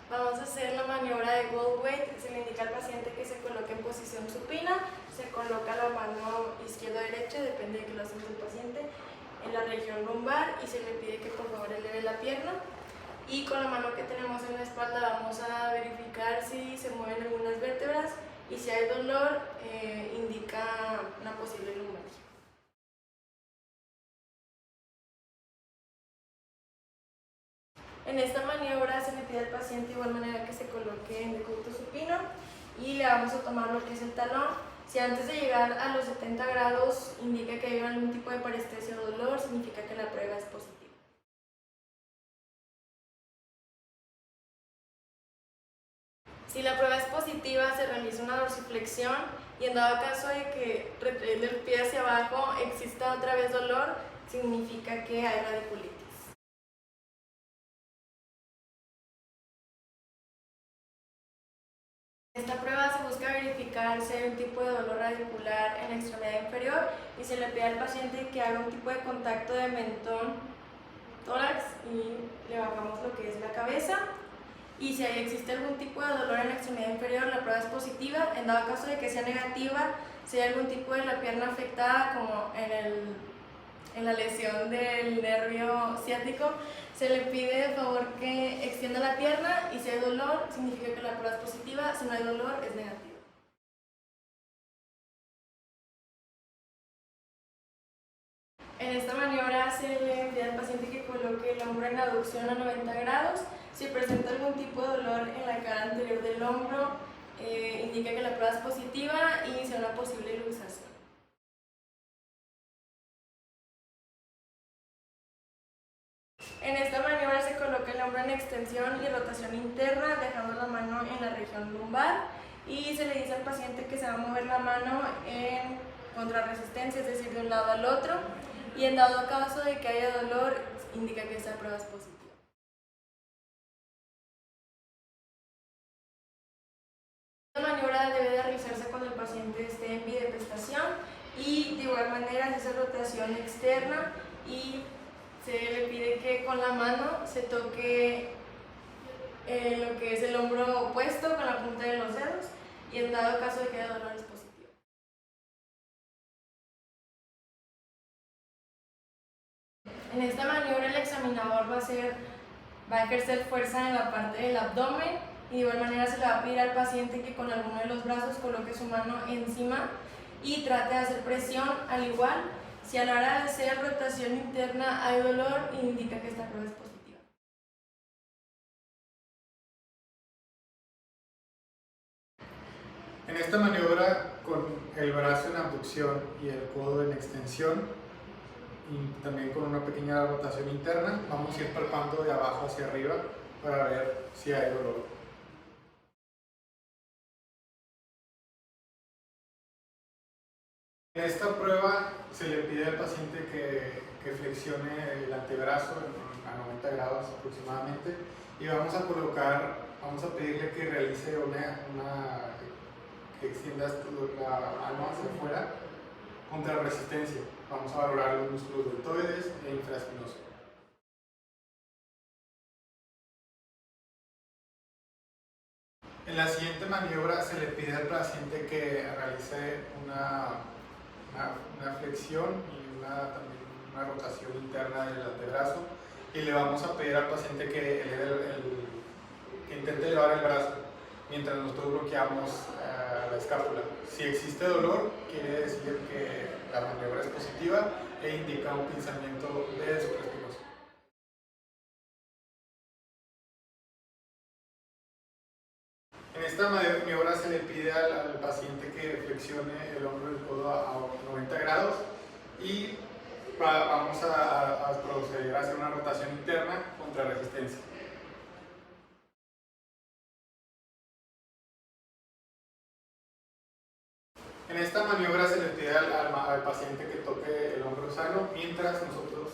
Vamos a hacer la maniobra de Gold Weight. Se le indica al paciente que se coloque en posición supina, se coloca la mano izquierda o derecha, depende de que lo asiente el paciente, en la región lumbar y se le pide que por favor eleve la pierna. Y con la mano que tenemos en la espalda vamos a verificar si se mueven algunas vértebras y si hay dolor indica una posible lumbalgia. En esta maniobra se le pide al paciente de igual manera que se coloque en decúbito supino y le vamos a tomar lo que es el talón. Si antes de llegar a los 70 grados indica que hay algún tipo de parestesia o dolor, significa que la prueba es positiva. Si la prueba es positiva, se realiza una dorsiflexión y en dado caso de que retrayendo el pie hacia abajo exista otra vez dolor, significa que hay radiculitis. En esta prueba se busca verificar si hay un tipo de dolor radicular en la extremidad inferior y se le pide al paciente que haga un tipo de contacto de mentón-tórax y le bajamos lo que es la cabeza. Y si existe algún tipo de dolor en la extremidad inferior, la prueba es positiva. En dado caso de que sea negativa, si hay algún tipo de la pierna afectada, como en la lesión del nervio ciático, se le pide de favor que extienda la pierna y si hay dolor, significa que la prueba es positiva. Si no hay dolor, es negativa. En esta maniobra se le pide al paciente que coloque el hombro en aducción a 90 grados. Si presenta algún tipo de dolor en la cara anterior del hombro, indica que la prueba es positiva y inicia una posible luxación. En esta maniobra se coloca el hombro en extensión y rotación interna, dejando la mano en la región lumbar y se le dice al paciente que se va a mover la mano en contrarresistencia, es decir, de un lado al otro, y en dado caso de que haya dolor, indica que esta prueba es positiva. Esta maniobra debe de realizarse cuando el paciente esté en bidepestación y de igual manera se hace rotación externa y se le pide que con la mano se toque lo que es el hombro opuesto con la punta de los dedos y en dado caso de que haya dolor es positivo. En esta maniobra el examinador va a ejercer fuerza en la parte del abdomen y de igual manera se le va a pedir al paciente que con alguno de los brazos coloque su mano encima y trate de hacer presión. Al igual, si a la hora de hacer rotación interna hay dolor, indica que esta prueba es positiva. En esta maniobra, con el brazo en abducción y el codo en extensión, y también con una pequeña rotación interna, vamos a ir palpando de abajo hacia arriba para ver si hay dolor. En esta prueba se le pide al paciente que flexione el antebrazo a 90 grados aproximadamente y vamos a pedirle que realice que extienda la mano hacia afuera contra resistencia. Vamos a valorar los músculos deltoides e infraespinoso. En la siguiente maniobra se le pide al paciente que realice una flexión y también una rotación interna del antebrazo y le vamos a pedir al paciente que intente elevar el brazo mientras nosotros bloqueamos la escápula. Si existe dolor, quiere decir que la maniobra es positiva e indica un pinzamiento de supraespinoso. En esta maniobra se le pide al paciente que flexione el hombro del codo a 90 grados y vamos a proceder a hacer una rotación interna contra resistencia. En esta maniobra se le pide al paciente que toque el hombro sano mientras nosotros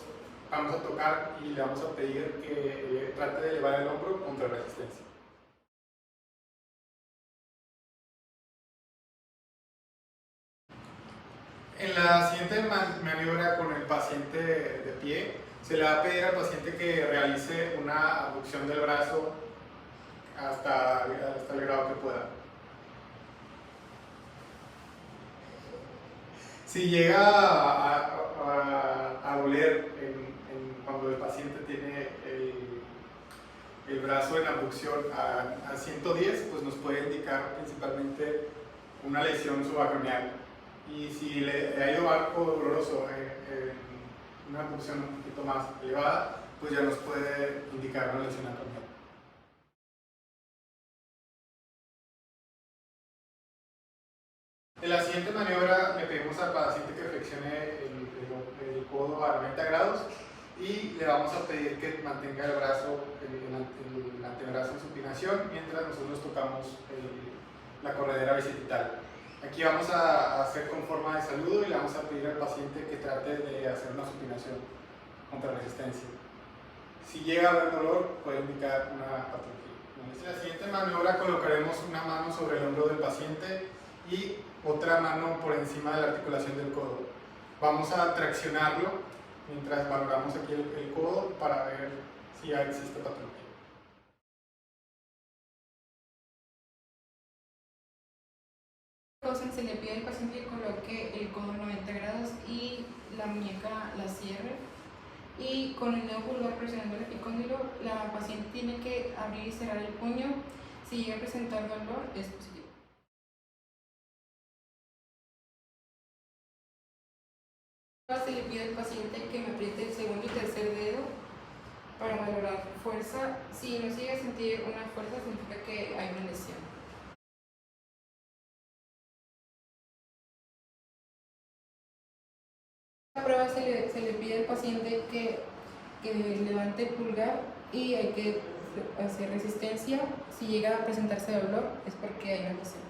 vamos a tocar y le vamos a pedir que trate de elevar el hombro contra resistencia. En la siguiente maniobra con el paciente de pie, se le va a pedir al paciente que realice una abducción del brazo hasta el grado que pueda. Si llega a doler cuando el paciente tiene el brazo en abducción a 110, pues nos puede indicar principalmente una lesión subacromial. Y si le ha ido algo doloroso en una abducción un poquito más elevada, pues ya nos puede indicar una lesión acromial. En la siguiente maniobra le pedimos al paciente que flexione el codo a 90 grados y le vamos a pedir que mantenga el brazo, el antebrazo en supinación mientras nosotros tocamos la corredera bicipital. Aquí vamos a hacer con forma de saludo y le vamos a pedir al paciente que trate de hacer una supinación contra resistencia. Si llega a haber dolor, puede indicar una patología. En la siguiente maniobra colocaremos una mano sobre el hombro del paciente y otra mano por encima de la articulación del codo. Vamos a traccionarlo mientras valoramos aquí el codo para ver si existe patología. Se le pide al paciente que coloque el codo a 90 grados y la muñeca la cierre. Y con el dedo pulgar presionando el epicóndilo, la paciente tiene que abrir y cerrar el puño. Si llega a presentar dolor, es positivo. Se le pide al paciente que me apriete el segundo y tercer dedo para valorar fuerza. Si no sigue a sentir una fuerza, significa que hay una lesión. La prueba se le pide al paciente que levante el pulgar y hay que hacer resistencia. Si llega a presentarse dolor, es porque hay una lesión.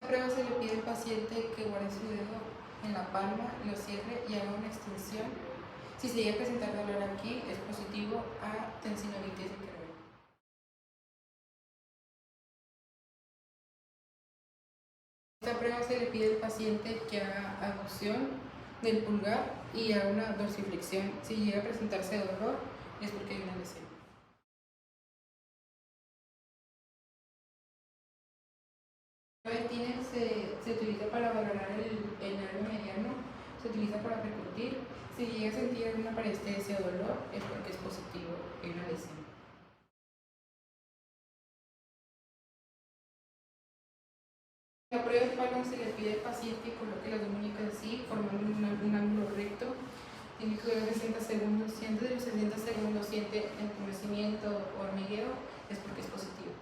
La prueba se le pide al paciente que guarde su dedo en la palma, lo cierre y haga una extensión. Si se llega a presentar dolor aquí, es positivo a tensinovitis de Kerber. Esta prueba se le pide al paciente que haga abducción del pulgar y haga una dorsiflexión. Si llega a presentarse dolor, es porque hay una lesión. El tiner se utiliza para valorar el nervio mediano, se utiliza para percutir. Si llega a sentir alguna parestesia o dolor, es porque es positivo, hay una lesión. La prueba de Fallon se le pide al paciente que coloque las dos muñecas así, formando un ángulo recto. Tiene que durar 60 segundos. Si antes de los 60 segundos siente entumecimiento o hormigueo, es porque es positivo.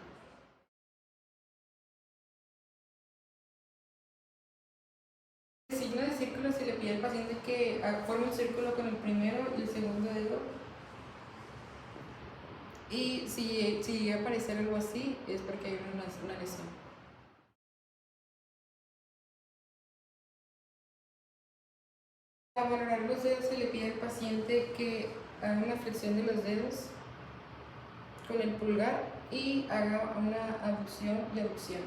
El signo de círculo se le pide al paciente que forme un círculo con el primero y el segundo dedo. Y si llega a aparecer algo así, es porque hay una lesión. Para valorar los dedos se le pide al paciente que haga una flexión de los dedos con el pulgar y haga una abducción y aducción.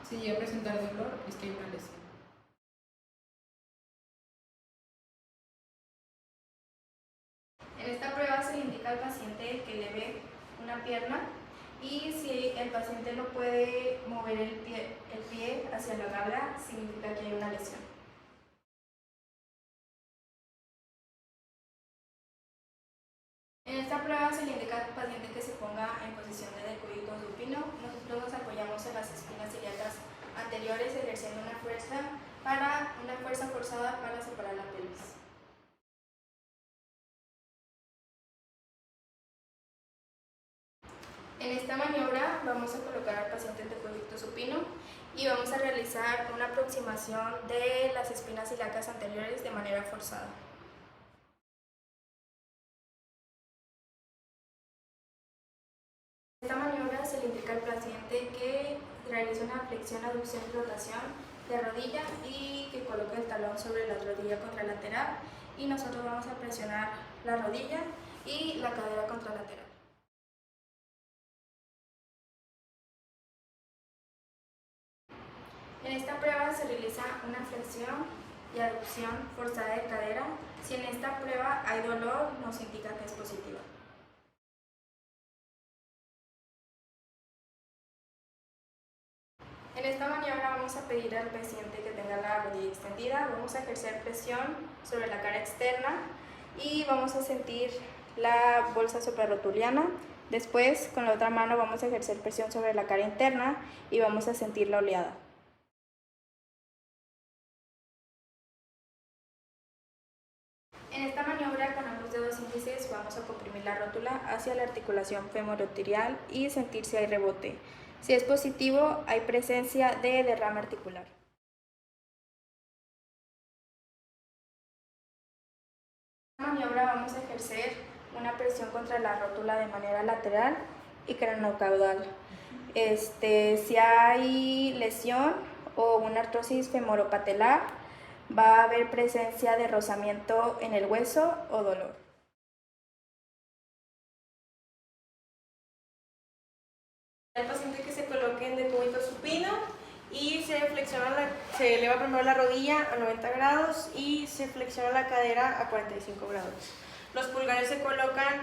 Si llega a presentar dolor, es que hay una lesión. En esta prueba se le indica al paciente que eleve una pierna y si el paciente no puede mover el pie hacia la tabla, significa que hay una lesión. En esta prueba se le indica al paciente que se ponga en posición de decúbito supino. Nosotros nos apoyamos en las espinas ilíacas anteriores ejerciendo una fuerza forzada para separar la pelvis. En esta maniobra vamos a colocar al paciente en decúbito supino y vamos a realizar una aproximación de las espinas ilíacas anteriores de manera forzada. En esta maniobra se le indica al paciente que realice una flexión, aducción y rotación de rodilla y que coloque el talón sobre la rodilla contralateral y nosotros vamos a presionar la rodilla y la cadera contralateral. En esta prueba se realiza una flexión y aducción forzada de cadera. Si en esta prueba hay dolor, nos indica que es positiva. En esta maniobra vamos a pedir al paciente que tenga la rodilla extendida, vamos a ejercer presión sobre la cara externa y vamos a sentir la bolsa suprarrotuliana. Después, con la otra mano vamos a ejercer presión sobre la cara interna y vamos a sentir la oleada. En esta maniobra, con ambos dedos índices, vamos a comprimir la rótula hacia la articulación femorotibial y sentir si hay rebote. Si es positivo, hay presencia de derrame articular. En esta maniobra vamos a ejercer una presión contra la rótula de manera lateral y craneocaudal. Si hay lesión o una artrosis femoropatelar, va a haber presencia de rozamiento en el hueso o dolor. El paciente que se coloque en decúbito supino y se eleva primero la rodilla a 90 grados y se flexiona la cadera a 45 grados. Los pulgares se colocan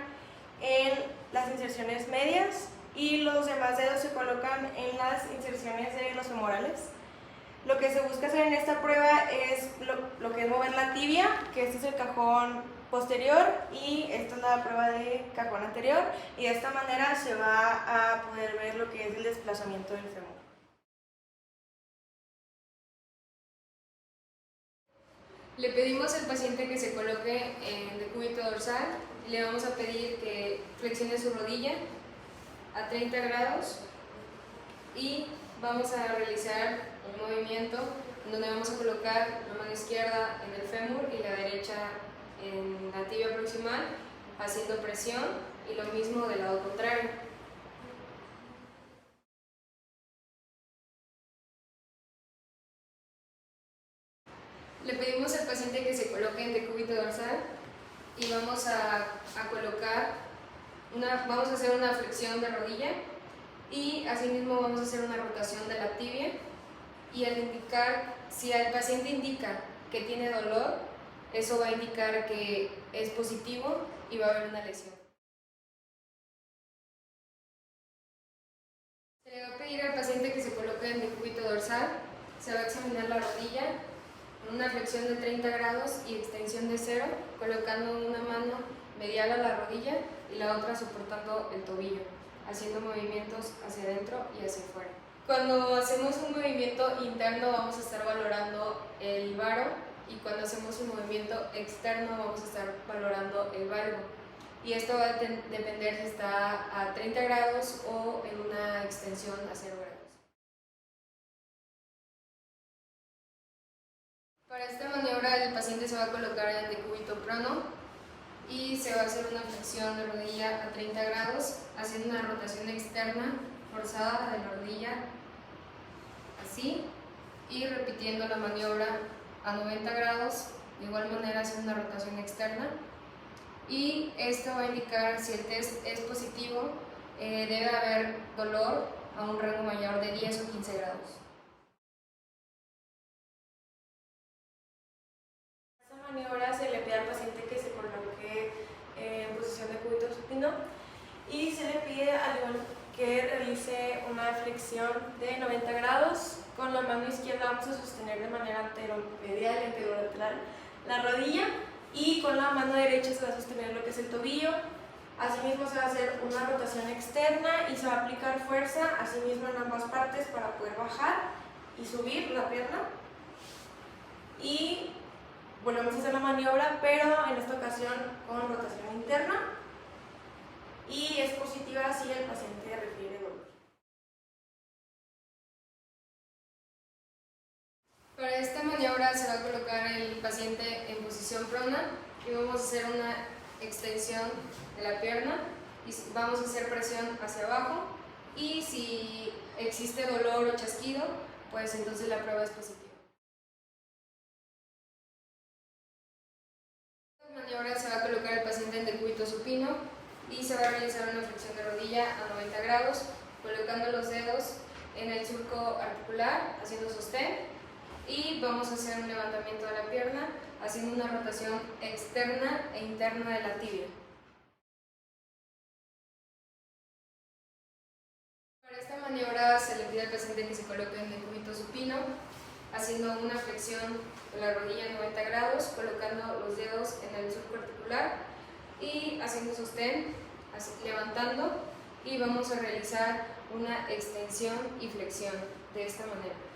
en las inserciones medias y los demás dedos se colocan en las inserciones de los femorales. Lo que se busca hacer en esta prueba es lo que es mover la tibia, que este es el cajón posterior y esta es la prueba de cajón anterior, y de esta manera se va a poder ver lo que es el desplazamiento del fémur. Le pedimos al paciente que se coloque en decúbito dorsal y le vamos a pedir que flexione su rodilla a 30 grados y vamos a realizar un movimiento en donde vamos a colocar la mano izquierda en el fémur y la derecha en la tibia proximal, haciendo presión, y lo mismo del lado contrario. Le pedimos al paciente que se coloque en decúbito dorsal y vamos a hacer una flexión de rodilla y asimismo vamos a hacer una rotación de la tibia, y al indicar, si el paciente indica que tiene dolor, eso va a indicar que es positivo y va a haber una lesión. Se le va a pedir al paciente que se coloque en decúbito dorsal, se va a examinar la rodilla en una flexión de 30 grados y extensión de 0, colocando una mano medial a la rodilla y la otra soportando el tobillo, haciendo movimientos hacia adentro y hacia afuera. Cuando hacemos un movimiento interno vamos a estar valorando el varo, y cuando hacemos un movimiento externo vamos a estar valorando el valgo. Y esto va a depender si está a 30 grados o en una extensión a 0 grados. Para esta maniobra el paciente se va a colocar en decúbito prono y se va a hacer una flexión de rodilla a 30 grados, haciendo una rotación externa forzada de la rodilla, así, y repitiendo la maniobra a 90 grados, de igual manera haciendo una rotación externa, y esto va a indicar si el test es positivo, debe haber dolor a un rango mayor de 10 o 15 grados. En esta maniobra se le pide al paciente que se coloque en posición de cúbito supino y se le pide al igual que realice una flexión de 90 grados. Con la mano izquierda vamos a sostener de manera anteromedial y anterolateral la rodilla, y con la mano derecha se va a sostener lo que es el tobillo. Asimismo se va a hacer una rotación externa y se va a aplicar fuerza asimismo en ambas partes para poder bajar y subir la pierna. Y volvemos a hacer la maniobra, pero en esta ocasión con rotación interna, y es positiva si el paciente refiere dolor. Para esta maniobra se va a colocar el paciente en posición prona y vamos a hacer una extensión de la pierna y vamos a hacer presión hacia abajo, y si existe dolor o chasquido, pues entonces la prueba es positiva. Esta maniobra se va a colocar el paciente en decúbito supino y se va a realizar una flexión de rodilla a 90 grados, colocando los dedos en el surco articular, haciendo sostén, y vamos a hacer un levantamiento de la pierna haciendo una rotación externa e interna de la tibia. Para esta maniobra se le pide al paciente que se coloque en decúbito supino, haciendo una flexión de la rodilla en 90 grados, colocando los dedos en el surco articular y haciendo sostén, levantando, y vamos a realizar una extensión y flexión de esta manera.